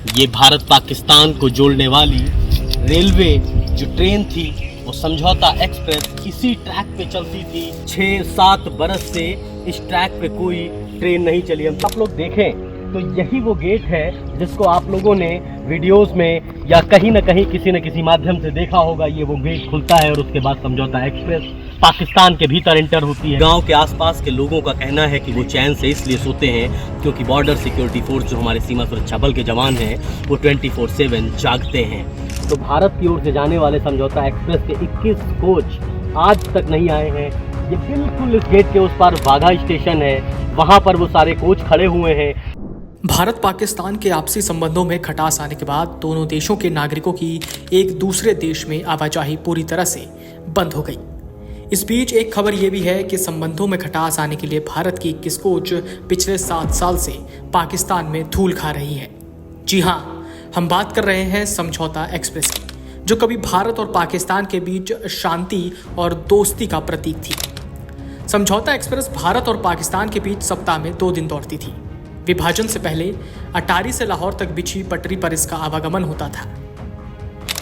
ये भारत पाकिस्तान को जोड़ने वाली रेलवे जो ट्रेन थी वो समझौता एक्सप्रेस इसी ट्रैक पे चलती थी। 6-7 बरस से इस ट्रैक पे कोई ट्रेन नहीं चली। हम सब लोग देखें तो यही वो गेट है जिसको आप लोगों ने वीडियोस में या कहीं ना कहीं किसी न किसी माध्यम से देखा होगा। ये वो गेट खुलता है और उसके बाद समझौता एक्सप्रेस पाकिस्तान के भीतर एंटर होती है। गांव के आसपास के लोगों का कहना है कि वो चैन से इसलिए सोते हैं क्योंकि बॉर्डर सिक्योरिटी फोर्स जो हमारे सीमा सुरक्षा बल के जवान हैं वो 24/7 जागते हैं। तो भारत की ओर से जाने वाले समझौता एक्सप्रेस के 21 कोच आज तक नहीं आए हैं। ये बिल्कुल इस गेट के उस पार वाघा स्टेशन है, वहाँ पर वो सारे कोच खड़े हुए हैं। भारत पाकिस्तान के आपसी संबंधों में खटास आने के बाद दोनों देशों के नागरिकों की एक दूसरे देश में आवाजाही पूरी तरह से बंद हो गई। इस बीच एक खबर यह भी है कि संबंधों में खटास आने के लिए भारत की 21 कोच पिछले 7 साल से पाकिस्तान में धूल खा रही है। जी हाँ, हम बात कर रहे हैं समझौता एक्सप्रेस की, जो कभी भारत और पाकिस्तान के बीच शांति और दोस्ती का प्रतीक थी। समझौता एक्सप्रेस भारत और पाकिस्तान के बीच सप्ताह में 2 दिन दौड़ती थी। विभाजन से पहले अटारी से लाहौर तक बिछी पटरी पर इसका आवागमन होता था।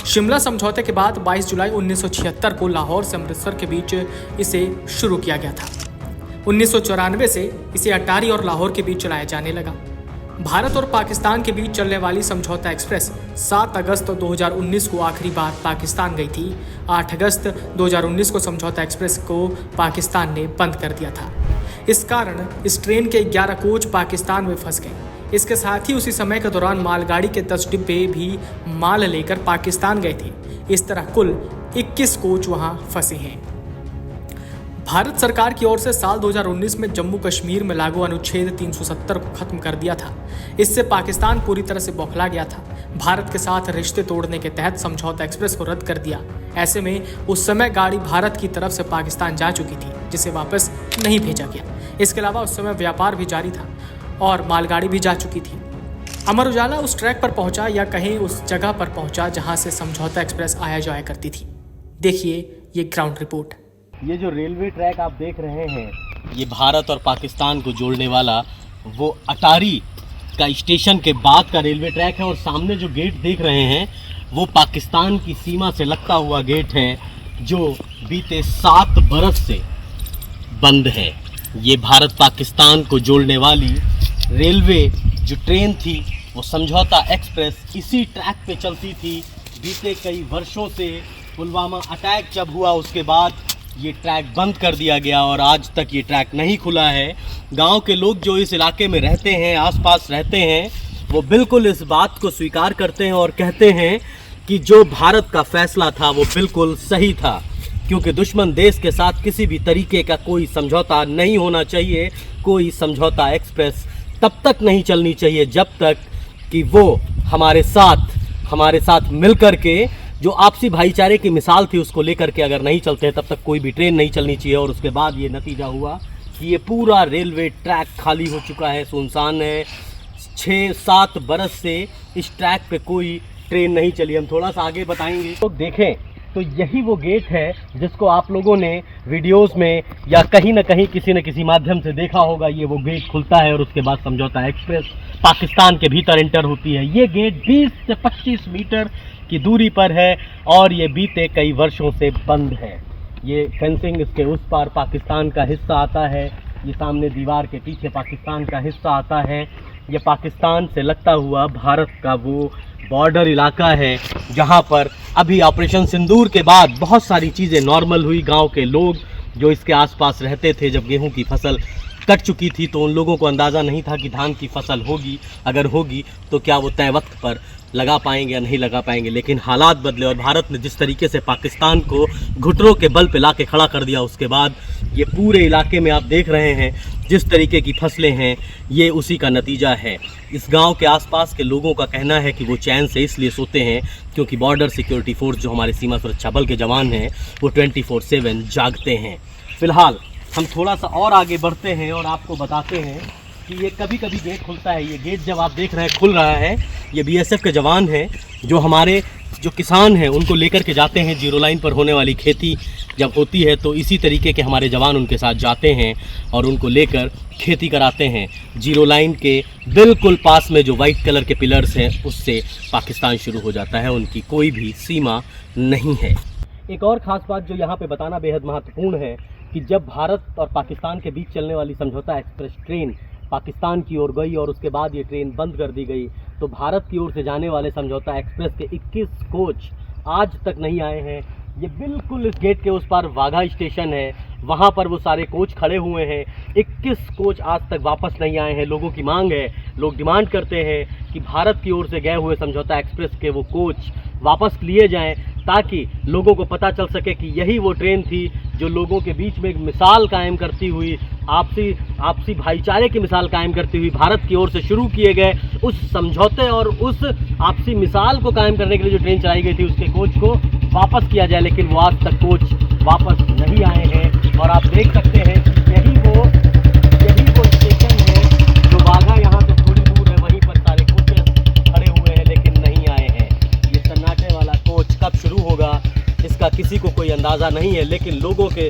शिमला समझौते के बाद 22 जुलाई 1976 को लाहौर से अमृतसर के बीच इसे शुरू किया गया था। 1994 से इसे अटारी और लाहौर के बीच चलाया जाने लगा। भारत और पाकिस्तान के बीच चलने वाली समझौता एक्सप्रेस 7 अगस्त 2019 को आखिरी बार पाकिस्तान गई थी। 8 अगस्त 2019 को समझौता एक्सप्रेस को पाकिस्तान ने बंद कर दिया था। इस कारण इस ट्रेन के 11 कोच पाकिस्तान में फंस गए। इसके साथ ही उसी समय के दौरान मालगाड़ी के 10 डिब्बे भी माल लेकर पाकिस्तान गए थे। इस तरह कुल 21 कोच वहां फंसे हैं। भारत सरकार की ओर से साल 2019 में जम्मू कश्मीर में लागू अनुच्छेद 370 को खत्म कर दिया था। इससे पाकिस्तान पूरी तरह से बौखला गया था। भारत के साथ रिश्ते तोड़ने के तहत समझौता एक्सप्रेस को रद्द कर दिया। ऐसे में उस समय गाड़ी भारत की तरफ से पाकिस्तान जा चुकी थी, जिसे वापस नहीं भेजा गया। इसके अलावा उस समय व्यापार भी जारी था और मालगाड़ी भी जा चुकी थी। अमर उजाला उस ट्रैक पर पहुंचा या कहीं उस जगह पर पहुंचा जहां से समझौता एक्सप्रेस आया जाया करती थी। देखिए ये ग्राउंड रिपोर्ट। ये जो रेलवे ट्रैक आप देख रहे हैं, ये भारत और पाकिस्तान को जोड़ने वाला वो अटारी का स्टेशन के बाद का रेलवे ट्रैक है। और सामने जो गेट देख रहे हैं वो पाकिस्तान की सीमा से लगता हुआ गेट है, जो बीते 7 बरस से बंद है। ये भारत पाकिस्तान को जोड़ने वाली रेलवे जो ट्रेन थी वो समझौता एक्सप्रेस इसी ट्रैक पे चलती थी। बीते कई वर्षों से पुलवामा अटैक जब हुआ उसके बाद ये ट्रैक बंद कर दिया गया और आज तक ये ट्रैक नहीं खुला है। गांव के लोग जो इस इलाके में रहते हैं, आसपास रहते हैं, वो बिल्कुल इस बात को स्वीकार करते हैं और कहते हैं कि जो भारत का फैसला था वो बिल्कुल सही था, क्योंकि दुश्मन देश के साथ किसी भी तरीके का कोई समझौता नहीं होना चाहिए। कोई समझौता एक्सप्रेस तब तक नहीं चलनी चाहिए जब तक कि वो हमारे साथ मिल कर के जो आपसी भाईचारे की मिसाल थी उसको लेकर के अगर नहीं चलते हैं, तब तक कोई भी ट्रेन नहीं चलनी चाहिए। और उसके बाद ये नतीजा हुआ कि ये पूरा रेलवे ट्रैक खाली हो चुका है, सुनसान है। 6-7 बरस से इस ट्रैक पे कोई ट्रेन नहीं चली। हम थोड़ा सा आगे बताएंगे तो देखें तो यही वो गेट है जिसको आप लोगों ने वीडियोस में या कहीं ना कहीं किसी न किसी माध्यम से देखा होगा। ये वो गेट खुलता है और उसके बाद समझौता एक्सप्रेस पाकिस्तान के भीतर एंटर होती है। ये गेट 20 से 25 मीटर की दूरी पर है और ये बीते कई वर्षों से बंद है। ये फेंसिंग इसके उस पार पाकिस्तान का हिस्सा आता है, ये सामने दीवार के पीछे पाकिस्तान का हिस्सा आता है। ये पाकिस्तान से लगता हुआ भारत का वो बॉर्डर इलाका है जहाँ पर अभी ऑपरेशन सिंदूर के बाद बहुत सारी चीज़ें नॉर्मल हुई। गांव के लोग जो इसके आसपास रहते थे, जब गेहूं की फसल कट चुकी थी तो उन लोगों को अंदाज़ा नहीं था कि धान की फसल होगी, अगर होगी तो क्या वो तय वक्त पर लगा पाएंगे या नहीं लगा पाएंगे। लेकिन हालात बदले और भारत ने जिस तरीके से पाकिस्तान को घुटनों के बल पे ला के खड़ा कर दिया, उसके बाद ये पूरे इलाके में आप देख रहे हैं जिस तरीके की फसलें हैं, ये उसी का नतीजा है। इस गांव के आसपास के लोगों का कहना है कि वो चैन से इसलिए सोते हैं क्योंकि बॉर्डर सिक्योरिटी फोर्स जो हमारे सीमा सुरक्षा बल के जवान हैं वो 24/7 जागते हैं। फ़िलहाल हम थोड़ा सा और आगे बढ़ते हैं और आपको बताते हैं कि ये कभी कभी गेट खुलता है। ये गेट जब आप देख रहे हैं खुल रहा है, ये बीएसएफ के जवान हैं जो हमारे जो किसान हैं उनको लेकर के जाते हैं। जीरो लाइन पर होने वाली खेती जब होती है तो इसी तरीके के हमारे जवान उनके साथ जाते हैं और उनको लेकर खेती कराते हैं। जीरो लाइन के बिल्कुल पास में जो वाइट कलर के पिलर्स हैं उससे पाकिस्तान शुरू हो जाता है, उनकी कोई भी सीमा नहीं है। एक और ख़ास बात जो यहाँ पे बताना बेहद महत्वपूर्ण है कि जब भारत और पाकिस्तान के बीच चलने वाली समझौता एक्सप्रेस ट्रेन पाकिस्तान की ओर गई और उसके बाद ये ट्रेन बंद कर दी गई, तो भारत की ओर से जाने वाले समझौता एक्सप्रेस के 21 कोच आज तक नहीं आए हैं। ये बिल्कुल इस गेट के उस पार वाघा स्टेशन है, वहाँ पर वो सारे कोच खड़े हुए हैं। 21 कोच आज तक वापस नहीं आए हैं। लोगों की मांग है, लोग डिमांड करते हैं कि भारत की ओर से गए हुए समझौता एक्सप्रेस के वो कोच वापस लिए जाएं, ताकि लोगों को पता चल सके कि यही वो ट्रेन थी जो लोगों के बीच में एक मिसाल कायम करती हुई, आपसी भाईचारे की मिसाल कायम करती हुई भारत की ओर से शुरू किए गए उस समझौते और उस आपसी मिसाल को कायम करने के लिए जो ट्रेन चलाई गई थी उसके कोच को वापस किया जाए। लेकिन वो आज तक कोच वापस नहीं आए हैं और आप देख सकते हैं कि यही वो स्टेशन है जो वाघा यहाँ से थोड़ी दूर है, वहीं पर सारे कोचेस खड़े हुए हैं लेकिन नहीं आए हैं। ये सन्नाटे वाला कोच कब शुरू होगा इसका किसी को कोई अंदाज़ा नहीं है, लेकिन लोगों के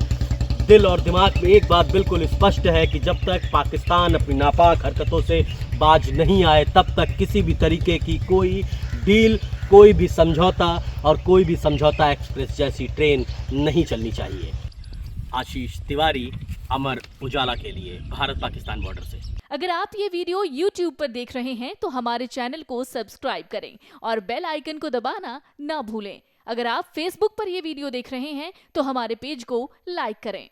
दिल और दिमाग में एक बात बिल्कुल स्पष्ट है कि जब तक पाकिस्तान अपनी नापाक हरकतों से बाज नहीं आए तब तक किसी भी तरीके की कोई डील, कोई भी समझौता और कोई भी समझौता एक्सप्रेस जैसी ट्रेन नहीं चलनी चाहिए। आशीष तिवारी, अमर उजाला के लिए, भारत पाकिस्तान बॉर्डर से। अगर आप ये वीडियो YouTube पर देख रहे हैं तो हमारे चैनल को सब्सक्राइब करें और बेल आइकन को दबाना ना भूलें। अगर आप Facebook पर ये वीडियो देख रहे हैं तो हमारे पेज को लाइक करें।